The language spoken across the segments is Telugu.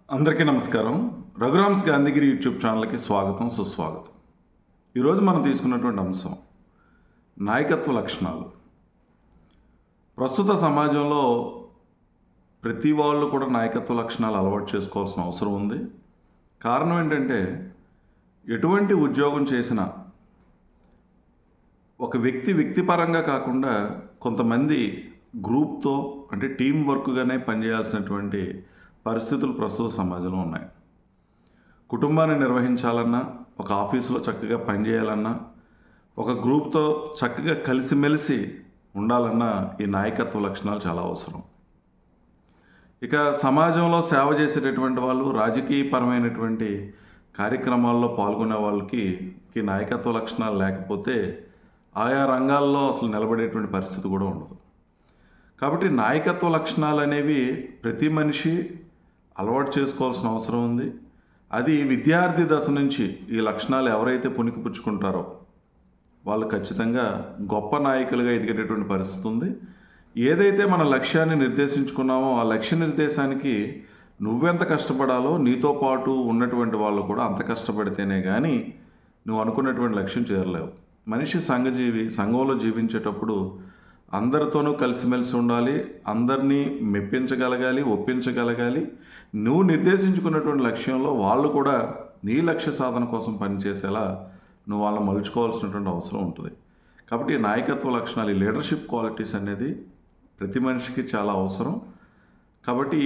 అందరికీ నమస్కారం. రఘురామ్స్ గాంధీగిరి యూట్యూబ్ ఛానల్కి స్వాగతం, సుస్వాగతం. ఈరోజు మనం తీసుకున్నటువంటి అంశం నాయకత్వ లక్షణాలు. ప్రస్తుత సమాజంలో ప్రతి వాళ్ళు కూడా నాయకత్వ లక్షణాలు అలవాటు చేసుకోవాల్సిన అవసరం ఉంది. కారణం ఏంటంటే, ఎటువంటి ఉద్యోగం చేసినా ఒక వ్యక్తిపరంగా కాకుండా కొంతమంది గ్రూప్తో అంటే టీం వర్క్గానే పనిచేయాల్సినటువంటి పరిస్థితులు ప్రస్తుత సమాజంలో ఉన్నాయి. కుటుంబాన్ని నిర్వహించాలన్నా, ఒక ఆఫీసులో చక్కగా పనిచేయాలన్నా, ఒక గ్రూప్తో చక్కగా కలిసిమెలిసి ఉండాలన్నా ఈ నాయకత్వ లక్షణాలు చాలా అవసరం. ఇక సమాజంలో సేవ చేసేటటువంటి వాళ్ళు, రాజకీయపరమైనటువంటి కార్యక్రమాల్లో పాల్గొనే వాళ్ళకి ఈ నాయకత్వ లక్షణాలు లేకపోతే ఆయా రంగాల్లో అసలు నిలబడేటువంటి పరిస్థితి కూడా ఉండదు. కాబట్టి నాయకత్వ లక్షణాలు అనేవి ప్రతి మనిషి అలవాటు చేసుకోవాల్సిన అవసరం ఉంది. అది విద్యార్థి దశ నుంచి ఈ లక్షణాలు ఎవరైతే పుణికిపుచ్చుకుంటారో వాళ్ళు ఖచ్చితంగా గొప్ప నాయకులుగా ఎదిగేటటువంటి పరిస్థితి ఉంది. ఏదైతే మన లక్ష్యాన్ని నిర్దేశించుకున్నామో ఆ లక్ష్య నిర్దేశానికి నువ్వెంత కష్టపడాలో నీతో పాటు ఉన్నటువంటి వాళ్ళు కూడా అంత కష్టపడితేనే కానీ నువ్వు అనుకున్నటువంటి లక్ష్యం చేరలేవు. మనిషి సంఘజీవి. సంఘంలో జీవించేటప్పుడు అందరితోనూ కలిసిమెలిసి ఉండాలి, అందరినీ మెప్పించగలగాలి, ఒప్పించగలగాలి. నువ్వు నిర్దేశించుకున్నటువంటి లక్ష్యంలో వాళ్ళు కూడా నీ లక్ష్య సాధన కోసం పనిచేసేలా నువ్వు వాళ్ళని మలుచుకోవాల్సినటువంటి అవసరం ఉంటుంది. కాబట్టి ఈ నాయకత్వ లక్షణాలు, ఈ లీడర్షిప్ క్వాలిటీస్ అనేది ప్రతి మనిషికి చాలా అవసరం. కాబట్టి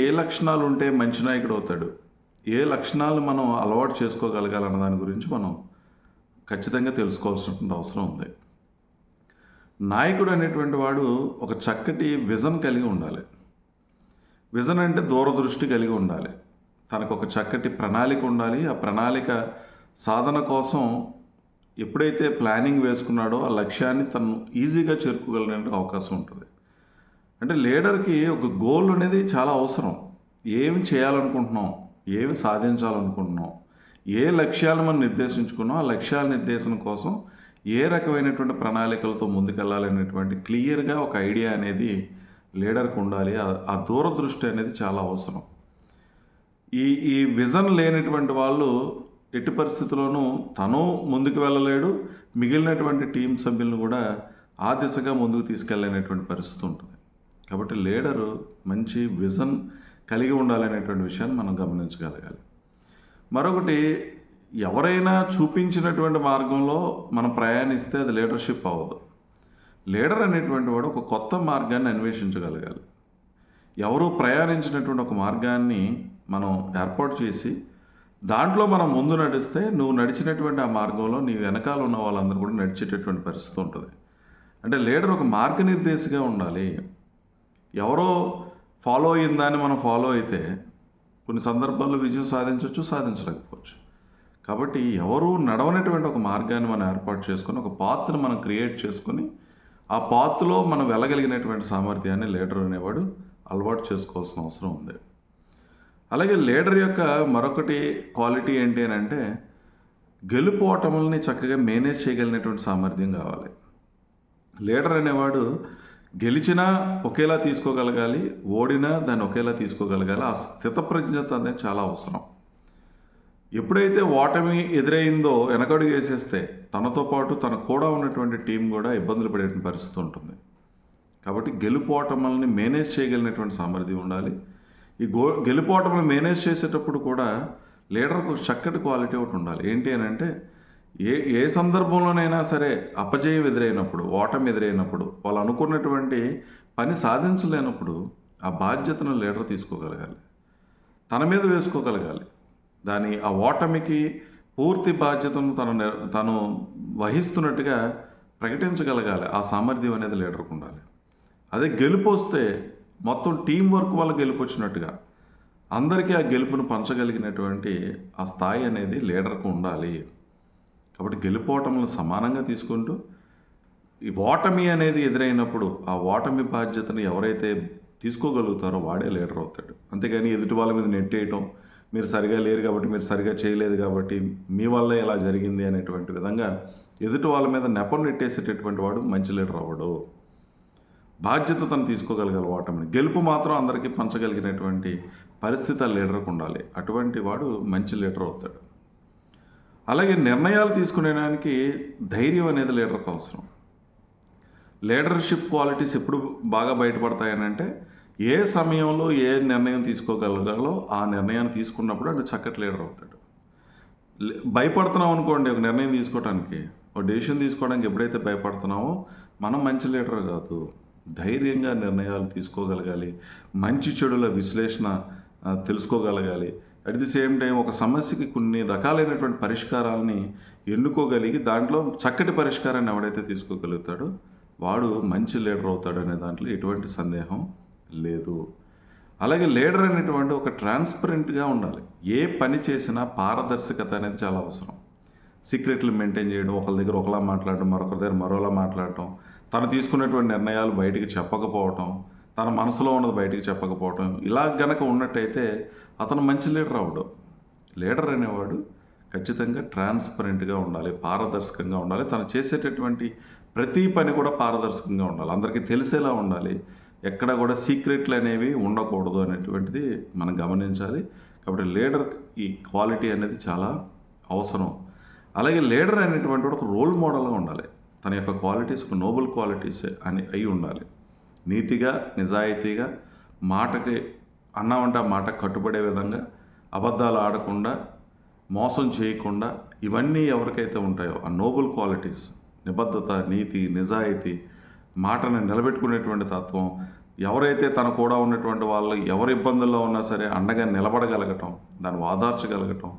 ఏ లక్షణాలు ఉంటే మంచి నాయకుడు అవుతాడు, ఏ లక్షణాలు మనం అలవాటు చేసుకోగలగాలన్న దాని గురించి మనం ఖచ్చితంగా తెలుసుకోవాల్సినటువంటి అవసరం ఉంది. నాయకుడు అనేటువంటి వాడు ఒక చక్కటి విజన్ కలిగి ఉండాలి. విజన్ అంటే దూరదృష్టి కలిగి ఉండాలి. తనకు ఒక చక్కటి ప్రణాళిక ఉండాలి. ఆ ప్రణాళిక సాధన కోసం ఎప్పుడైతే ప్లానింగ్ వేసుకున్నాడో ఆ లక్ష్యాన్ని తను ఈజీగా చేరుకోగలిగే అవకాశం ఉంటుంది. అంటే లీడర్కి ఒక గోల్ అనేది చాలా అవసరం. ఏమి చేయాలనుకుంటున్నాం, ఏమి సాధించాలనుకుంటున్నాం, ఏ లక్ష్యాలు మనం నిర్దేశించుకున్నాం, ఆ లక్ష్యాల నిర్దేశం కోసం ఏ రకమైనటువంటి ప్రణాళికలతో ముందుకెళ్ళాలనేటువంటి క్లియర్గా ఒక ఐడియా అనేది లీడర్కి ఉండాలి. ఆ దూరదృష్టి అనేది చాలా అవసరం. ఈ విజన్ లేనటువంటి వాళ్ళు ఎట్టి పరిస్థితుల్లోనూ తను ముందుకు వెళ్ళలేడు, మిగిలినటువంటి టీం సభ్యులను కూడా ఆ దిశగా ముందుకు తీసుకెళ్ళలేనటువంటి పరిస్థితి ఉంటుంది. కాబట్టి లీడరు మంచి విజన్ కలిగి ఉండాలనేటువంటి విషయాన్ని మనం గమనించగలగాలి. మరొకటి, ఎవరైనా చూపించినటువంటి మార్గంలో మనం ప్రయాణిస్తే అది లీడర్షిప్ అవ్వదు. లీడర్ అనేటువంటి వాడు ఒక కొత్త మార్గాన్ని అన్వేషించగలగాలి. ఎవరు ప్రయాణించినటువంటి ఒక మార్గాన్ని మనం ఏర్పాటు చేసి దాంట్లో మనం ముందు నడిస్తే నువ్వు నడిచినటువంటి ఆ మార్గంలో నీ వెనకాల ఉన్న వాళ్ళందరూ కూడా నడిచేటటువంటి పరిస్థితి ఉంటుంది. అంటే లీడర్ ఒక మార్గనిర్దేశిగా ఉండాలి. ఎవరో ఫాలో అయిందాన్ని మనం ఫాలో అయితే కొన్ని సందర్భాల్లో విజయం సాధించవచ్చు, సాధించలేకపోవచ్చు. కాబట్టి ఎవరు నడవనటువంటి ఒక మార్గాన్ని మనం ఏర్పాటు చేసుకొని ఒక పాత్ను మనం క్రియేట్ చేసుకొని ఆ పాత్లో మనం వెళ్ళగలిగినటువంటి సామర్థ్యాన్ని లీడర్ అనేవాడు అలవాటు చేసుకోవాల్సిన అవసరం ఉంది. అలాగే లీడర్ యొక్క మరొకటి క్వాలిటీ ఏంటి అని అంటే, గెలుపోటముల్ని చక్కగా మేనేజ్ చేయగలిగినటువంటి సామర్థ్యం కావాలి. లీడర్ అనేవాడు గెలిచినా ఒకేలా తీసుకోగలగాలి, ఓడినా దాన్ని ఒకేలా తీసుకోగలగాలి. ఆ స్థితప్రజ్ఞత అనేది చాలా అవసరం. ఎప్పుడైతే ఓటమి ఎదురైందో వెనకడుగు వేసేస్తే తనతో పాటు తన కూడా ఉన్నటువంటి టీం కూడా ఇబ్బందులు పడేటువంటి పరిస్థితి ఉంటుంది. కాబట్టి గెలుపోటములని మేనేజ్ చేయగలిగినటువంటి సామర్థ్యం ఉండాలి. ఈ గెలుపోటములను మేనేజ్ చేసేటప్పుడు కూడా లీడర్కు చక్కటి క్వాలిటీ ఒకటి ఉండాలి. ఏంటి అని అంటే, ఏ సందర్భంలోనైనా సరే అపజయం ఎదురైనప్పుడు, ఓటమి ఎదురైనప్పుడు, వాళ్ళు అనుకున్నటువంటి పని సాధించలేనప్పుడు ఆ బాధ్యతను లీడర్ తీసుకోగలగాలి, తన మీద వేసుకోగలగాలి. ఆ ఓటమికి పూర్తి బాధ్యతను తను వహిస్తున్నట్టుగా ప్రకటించగలగాలి. ఆ సామర్థ్యం అనేది లీడర్కు ఉండాలి. అదే గెలుపు వస్తే మొత్తం టీం వర్క్ వల్ల గెలుపు వచ్చినట్టుగా అందరికీ ఆ గెలుపును పంచగలిగినటువంటి ఆ స్థాయి అనేది లీడర్కు ఉండాలి. కాబట్టి గెలుపోటములను సమానంగా తీసుకుంటూ ఈ ఓటమి అనేది ఎదురైనప్పుడు ఆ ఓటమి బాధ్యతను ఎవరైతే తీసుకోగలుగుతారో వాడే లీడర్ అవుతాడు. అంతేగాని ఎదుటి వాళ్ళ మీద నెట్టేయటం, మీరు సరిగా లేరు కాబట్టి, మీరు సరిగా చేయలేదు కాబట్టి మీ వల్ల ఇలా జరిగింది అనేటువంటి విధంగా ఎదుటి వాళ్ళ మీద నెపం నెట్టేసేటటువంటి వాడు మంచి లీడర్ అవ్వడు. బాధ్యత తను తీసుకోగలగాలి ఓటమిని. గెలుపు మాత్రం అందరికీ పంచగలిగినటువంటి పరిస్థితి ఆ లీడర్కి ఉండాలి. అటువంటి వాడు మంచి లీడర్ అవుతాడు. అలాగే నిర్ణయాలు తీసుకునేదానికి ధైర్యం అనేది లీడర్కి అవసరం. లీడర్షిప్ క్వాలిటీస్ ఎప్పుడు బాగా బయటపడతాయనంటే ఏ సమయంలో ఏ నిర్ణయం తీసుకోగలగాలో ఆ నిర్ణయాన్ని తీసుకున్నప్పుడు అంటే చక్కటి లీడర్ అవుతాడు. భయపడుతున్నాం అనుకోండి ఒక నిర్ణయం తీసుకోవడానికి, ఒక డెసిషన్ తీసుకోవడానికి ఎప్పుడైతే భయపడుతున్నామో మనం మంచి లీడర్ కాదు. ధైర్యంగా నిర్ణయాలు తీసుకోగలగాలి, మంచి చెడుల విశ్లేషణ తెలుసుకోగలగాలి. అట్ ది సేమ్ టైం ఒక సమస్యకి కొన్ని రకాలైనటువంటి పరిష్కారాలని ఎన్నుకోగలిగి దాంట్లో చక్కటి పరిష్కారాన్ని ఎవడైతే తీసుకోగలుగుతాడో వాడు మంచి లీడర్ అవుతాడు అనే దాంట్లో ఎటువంటి సందేహం లేదు. అలాగే లీడర్ అనేటువంటి ఒక ట్రాన్స్పరెంట్గా ఉండాలి. ఏ పని చేసినా పారదర్శకత అనేది చాలా అవసరం. సీక్రెట్లు మెయింటైన్ చేయడం, ఒకరి దగ్గర ఒకలా మాట్లాడడం, మరొకరి దగ్గర మరోలా మాట్లాడటం, తను తీసుకున్నటువంటి నిర్ణయాలు బయటికి చెప్పకపోవటం, తన మనసులో ఉన్నది బయటికి చెప్పకపోవటం, ఇలా గనక ఉన్నట్టయితే అతను మంచి లీడర్ అవడు. లీడర్ అనేవాడు ఖచ్చితంగా ట్రాన్స్పరెంట్గా ఉండాలి, పారదర్శకంగా ఉండాలి. తను చేసేటటువంటి ప్రతి పని కూడా పారదర్శకంగా ఉండాలి, అందరికీ తెలిసేలా ఉండాలి. ఎక్కడ కూడా సీక్రెట్లు అనేవి ఉండకూడదు అనేటువంటిది మనం గమనించాలి. కాబట్టి లీడర్ ఈ క్వాలిటీ అనేది చాలా అవసరం. అలాగే లీడర్ అనేటువంటి ఒక రోల్ మోడల్గా ఉండాలి. తన యొక్క క్వాలిటీస్ ఒక నోబుల్ క్వాలిటీస్ అని అయి ఉండాలి. నీతిగా, నిజాయితీగా, మాటకి అన్నామంటే ఆ మాట కట్టుబడే విధంగా, అబద్ధాలు ఆడకుండా, మోసం చేయకుండా, ఇవన్నీ ఎవరికైతే ఉంటాయో ఆ నోబుల్ క్వాలిటీస్, నిబద్ధత, నీతి, నిజాయితీ, మాటను నిలబెట్టుకునేటువంటి తత్వం, ఎవరైతే తన కూడా ఉన్నటువంటి వాళ్ళు ఎవరి ఇబ్బందుల్లో ఉన్నా సరే అండగా నిలబడగలగటం, దాన్ని వాదార్చగలగటం,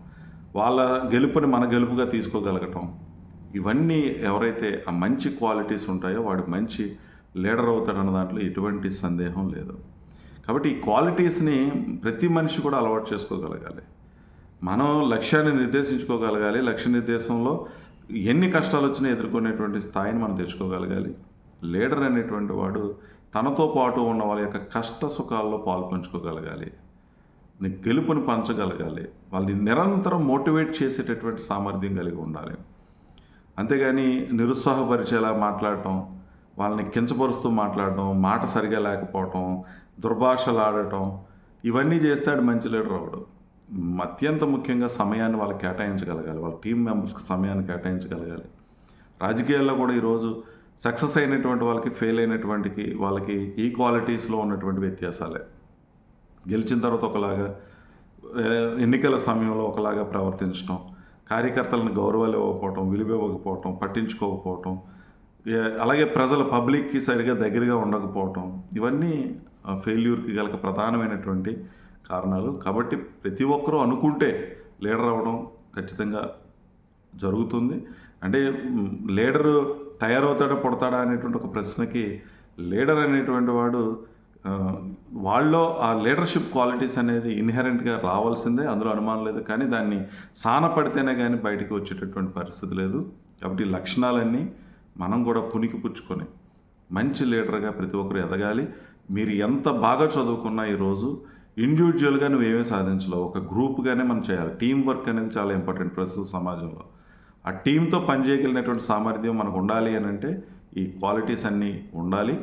వాళ్ళ గెలుపుని మన గెలుపుగా తీసుకోగలగటం, ఇవన్నీ ఎవరైతే ఆ మంచి క్వాలిటీస్ ఉంటాయో వాడు మంచి లీడర్ అవుతాడన్న దాంట్లో ఎటువంటి సందేహం లేదు. కాబట్టి ఈ క్వాలిటీస్ని ప్రతి మనిషి కూడా అలవాటు చేసుకోగలగాలి. మనం లక్ష్యాన్ని నిర్దేశించుకోగలగాలి. లక్ష్య నిర్దేశంలో ఎన్ని కష్టాలు వచ్చినా ఎదుర్కొనేటువంటి స్థాయిని మనం తెచ్చుకోగలగాలి. లీడర్ అనేటువంటి వాడు తనతో పాటు ఉన్న వాళ్ళ యొక్క కష్ట సుఖాల్లో పాల్పంచుకోగలగాలి, గెలుపుని పంచగలగాలి, వాళ్ళని నిరంతరం మోటివేట్ చేసేటటువంటి సామర్థ్యం కలిగి ఉండాలి. అంతేగాని నిరుత్సాహపరిచేలా మాట్లాడటం, వాళ్ళని కించపరుస్తూ మాట్లాడటం, మాట సరిగా లేకపోవటం, దుర్భాషలు ఆడటం, ఇవన్నీ చేస్తాడు మంచి లీడర్ అవడు. అత్యంత ముఖ్యంగా సమయాన్ని వాళ్ళకి కేటాయించగలగాలి, వాళ్ళ టీం మెంబర్స్కి సమయాన్ని కేటాయించగలగాలి. రాజకీయాల్లో కూడా ఈరోజు సక్సెస్ అయినటువంటి వాళ్ళకి, ఫెయిల్ అయినటువంటి వాళ్ళకి ఈ క్వాలిటీస్లో ఉన్నటువంటి వ్యత్యాసాలే. గెలిచిన తర్వాత ఒకలాగా, ఎన్నికల సమయంలో ఒకలాగా ప్రవర్తించడం, కార్యకర్తలను గౌరవాలు ఇవ్వకపోవటం, విలువ ఇవ్వకపోవటం, పట్టించుకోకపోవటం, అలాగే ప్రజల పబ్లిక్కి సరిగా దగ్గరగా ఉండకపోవటం, ఇవన్నీ ఫెయిల్యూర్కి గల ప్రధానమైనటువంటి కారణాలు. కాబట్టి ప్రతి ఒక్కరూ అనుకుంటే లీడర్ అవ్వడం ఖచ్చితంగా జరుగుతుంది. అంటే లీడరు తయారవుతాడా పుడతాడా అనేటువంటి ఒక ప్రశ్నకి లీడర్ అనేటువంటి వాడు వాళ్ళలో ఆ లీడర్షిప్ క్వాలిటీస్ అనేది ఇన్హెరెంట్గా రావాల్సిందే, అందులో అనుమానం లేదు. కానీ దాన్ని సానపడితేనే కానీ బయటికి వచ్చేటటువంటి పరిస్థితి లేదు. కాబట్టి ఈ లక్షణాలన్నీ మనం కూడా పుణికిపుచ్చుకొని మంచి లీడర్గా ప్రతి ఒక్కరు ఎదగాలి. మీరు ఎంత బాగా చదువుకున్నా ఈరోజు ఇండివిజువల్గా నువ్వేమీ సాధించలేవు, ఒక గ్రూప్గానే మనం చేయాలి. టీం వర్క్ అనేది చాలా ఇంపార్టెంట్ ప్రస్తుత సమాజంలో. ఆ టీంతో పనిచేయగలిగినటువంటి సామర్థ్యం మనకు ఉండాలి అని అంటే ఈ క్వాలిటీస్ అన్నీ ఉండాలి.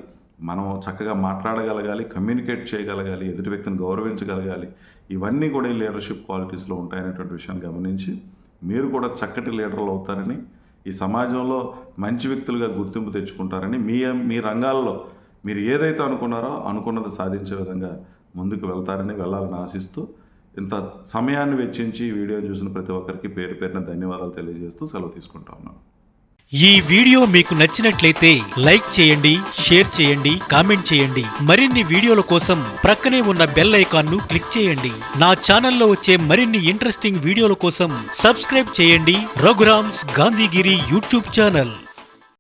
మనం చక్కగా మాట్లాడగలగాలి, కమ్యూనికేట్ చేయగలగాలి, ఎదుటి వ్యక్తిని గౌరవించగలగాలి. ఇవన్నీ కూడా ఈ లీడర్షిప్ క్వాలిటీస్లో ఉంటాయనేటువంటి విషయాన్ని గమనించి మీరు కూడా చక్కటి లీడర్లు అవుతారని, ఈ సమాజంలో మంచి వ్యక్తులుగా గుర్తింపు తెచ్చుకుంటారని, మీ రంగాల్లో మీరు ఏదైతే అనుకున్నారో అనుకున్నది సాధించే విధంగా ముందుకు వెళ్ళాలని ఆశిస్తూ, ఇంత సమయాన్ని వెచ్చించి ఈ వీడియోని చూసిన ప్రతి ఒక్కరికి పేరు పేరున ధన్యవాదాలు తెలియజేస్తూ సెలవు తీసుకుంటా ఉన్నాను. ఈ వీడియో మీకు నచ్చినట్లయితే లైక్ చేయండి, షేర్ చేయండి, కామెంట్ చేయండి. మరిన్ని వీడియోల కోసం ప్రక్కనే ఉన్న బెల్ ఐకాన్ను క్లిక్ చేయండి. నా ఛానల్లో వచ్చే మరిన్ని ఇంట్రెస్టింగ్ వీడియోల కోసం సబ్స్క్రైబ్ చేయండి రఘురామ్స్ గాంధీగిరి యూట్యూబ్ ఛానల్.